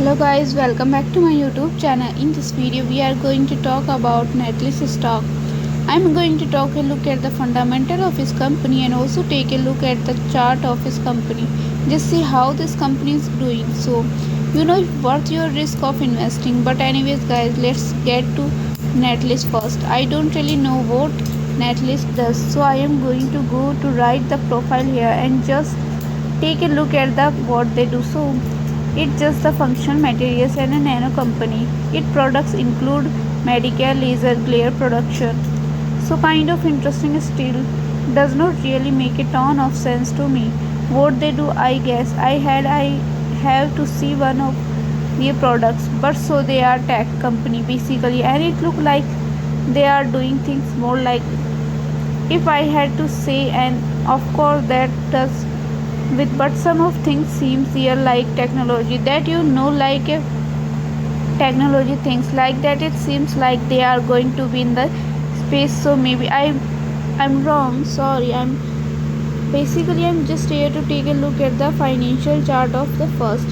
Hello guys, welcome back to my YouTube channel. In this video we are going to talk about Netlist Stock. I am going to take a look at the fundamental of his company and also take a look at the chart of his company. Just see how this company is doing. So you know worth your risk of investing. But anyways guys, let's get to Netlist first. I don't really know what Netlist does, so I am going to go to write the profile here and just take a look at the what they do. So it's just the functional materials and a nano company. Its products include medical laser glare production. So kind of interesting still does not really make a ton of sense to me. What they do, I guess I have to see one of their products, but so they are tech company basically, and it look like they are doing things more like, if I had to say, and of course that does with, but some of things seems here like technology that like technology things like that, it seems like they are going to be in the space. So maybe I'm wrong, sorry. I'm just here to take a look at the financial chart of the first.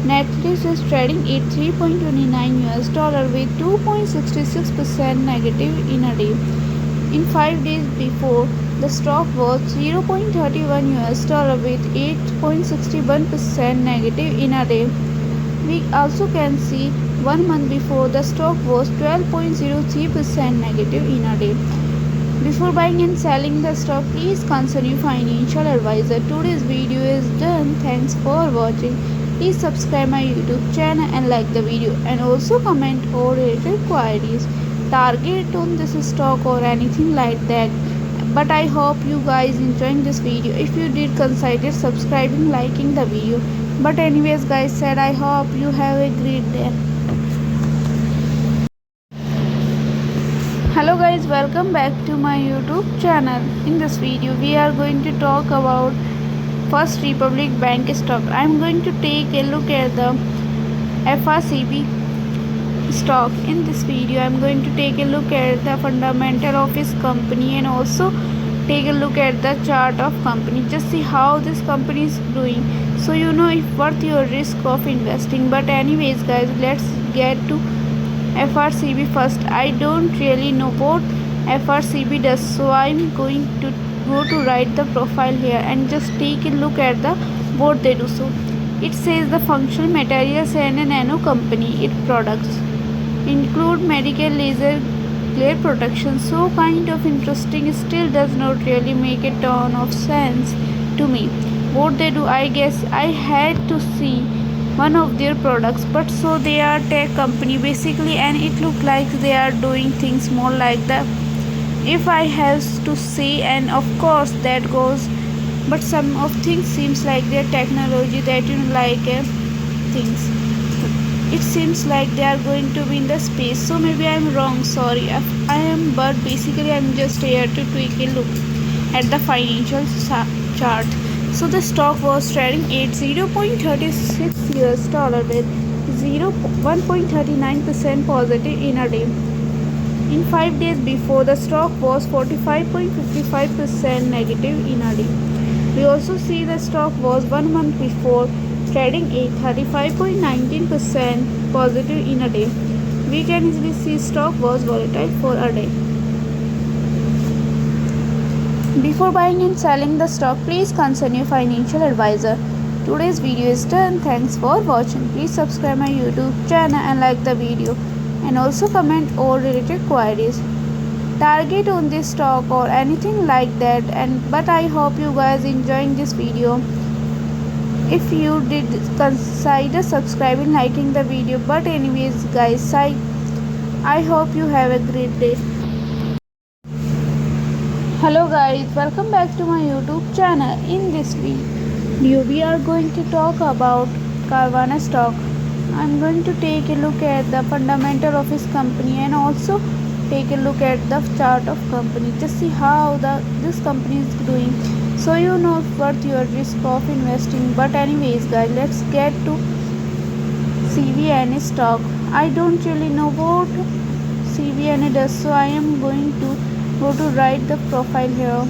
Netlist is trading at $3.29 with 2.66% negative in a day. In 5 days before, the stock was $0.31 with 8.61% negative in a day. We also can see 1 month before, the stock was 12.03% negative in a day. Before buying and selling the stock, please consult your financial advisor. Today's video is done. Thanks for watching. Please subscribe my YouTube channel and like the video, and also comment or related queries, target on this stock or anything like that. But I hope you guys enjoying this video. If you did, consider subscribing, liking the video. But anyways guys, said I hope you have a great day. Hello guys, welcome back to my YouTube channel. In this video we are going to talk about First Republic Bank stock. I am going to take a look at the FRCB stock. In this video I am going to take a look at the fundamental of his company and also take a look at the chart of company. Just see how this company is doing, so you know if worth your risk of investing. But anyways guys, let's get to FRCB first. I don't really know what FRCB does, so I'm going to go to write the profile here and just take a look at the what they do. So it says the functional materials and a nano company. Its products include medical laser glare protection. So kind of interesting, still does not really make a ton of sense to me. What they do, I guess I had to see one of their products, but so they are tech company basically, and it look like they are doing things more like the, if I have to say, and of course that goes, but some of things seems like their technology that things, it seems like they are going to be in the space. So maybe I'm wrong, sorry if I am, but basically I'm just here to take a look at the financial chart. So the stock was trading at $0.36 with 1.39% positive in a day. In 5 days before, the stock was 45.55% negative in a day. We also see the stock was 1 month before trading at 35.19% positive in a day. We can easily see stock was volatile for a day. Before buying and selling the stock, please consult your financial advisor. Today's video is done. Thanks for watching. Please subscribe my YouTube channel and like the video, and also comment all related queries, target on this stock or anything like that. But I hope you guys enjoying this video. If you did, consider subscribing, liking the video. But anyways guys, I hope you have a great day. Hello guys, welcome back to my YouTube channel. In this video we are going to talk about Carvana stock. I'm going to take a look at the fundamental of his company and also take a look at the chart of company. Just see how this company is doing, so you know worth your risk of investing. But anyways guys, let's get to CVN stock. I don't really know what CVN does, so I am going to go to write the profile here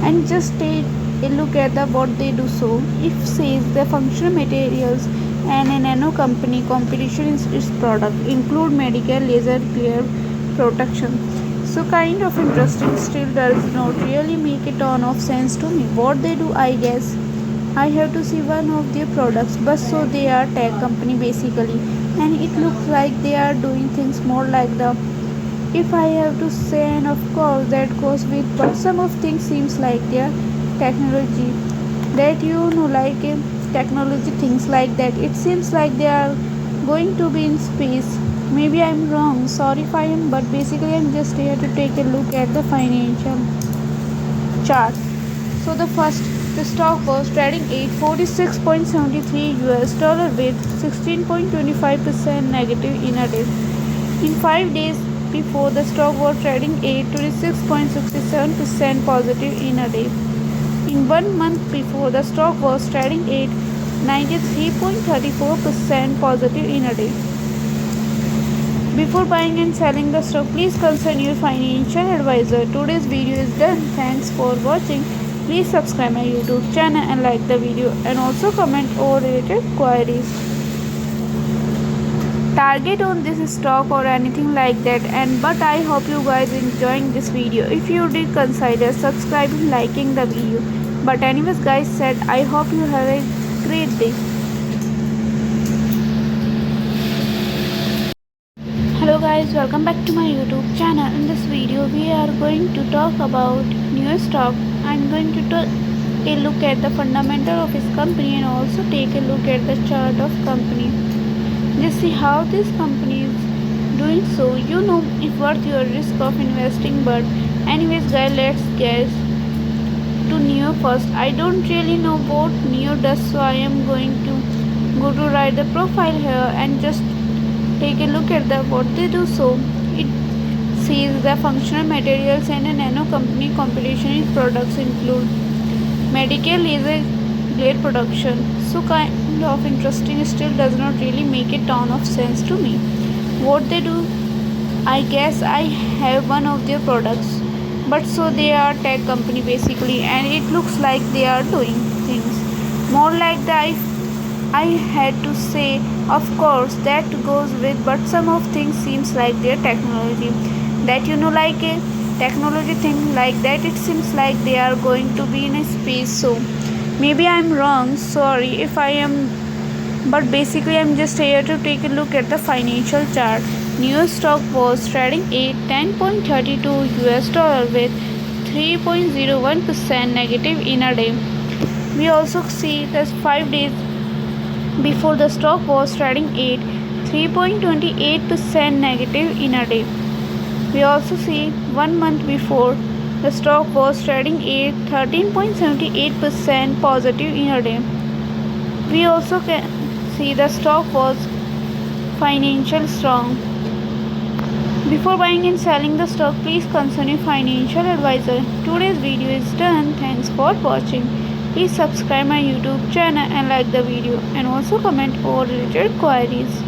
and just take a look at the what they do. So it says the functional materials and a nano company competition in its product include medical laser glare protection. So kind of interesting, still does not really make a ton of sense to me. What they do, I guess I have to see one of their products, but so they are tech company basically, and it looks like they are doing things more like the, if I have to say, and of course that goes with, but some of things seems like their technology that like technology things like that. It seems like they are going to be in space. Maybe I'm wrong. Sorry if I am, but basically I'm just here to take a look at the financial chart. So the first, the stock was trading at 46.73 US dollar with 16.25% negative in a day. In 5 days before, the stock was trading at 26.67% positive in a day. In 1 month before, the stock was trading at 93.34% positive in a day. Before buying and selling the stock, please consult your financial advisor. Today's video is done. Thanks for watching. Please subscribe my YouTube channel and like the video, and also comment all related queries. Target on this stock or anything like that, and but I hope you guys enjoying this video. If you did, consider subscribing, liking the video. But anyways guys, said I hope you have a great day. Hello guys, welcome back to my YouTube channel. In this video we are going to talk about new stock. I'm going to take a look at the fundamental of this company and also take a look at the chart of company. Just see how this company is doing, so it's worth your risk of investing. But anyways guys, let's get to Neo first. I don't really know what Neo does, so I am going to go to write the profile here and just take a look at what they do. So it says the functional materials and a nano company competition in products include medical laser glare production. So kind of interesting, still does not really make a ton of sense to me. What they do, I guess I have one of their products, but so they are tech company basically, and it looks like they are doing things more like the, I had to say, of course that goes with, but some of things seems like their technology that like a technology thing like that. It seems like they are going to be in a space, so maybe I'm wrong. Sorry if I am, but basically I'm just here to take a look at the financial chart. New stock was trading at 10.32 US dollar with 3.01% negative in a day. We also see that 5 days before, the stock was trading at 3.28% negative in a day. We also see 1 month before, the stock was trading at 13.78% positive in a day. We also can see the stock was financial strong. Before buying and selling the stock, please consult your financial advisor. Today's video is done. Thanks for watching. Please subscribe my YouTube channel and like the video, and also comment all related queries.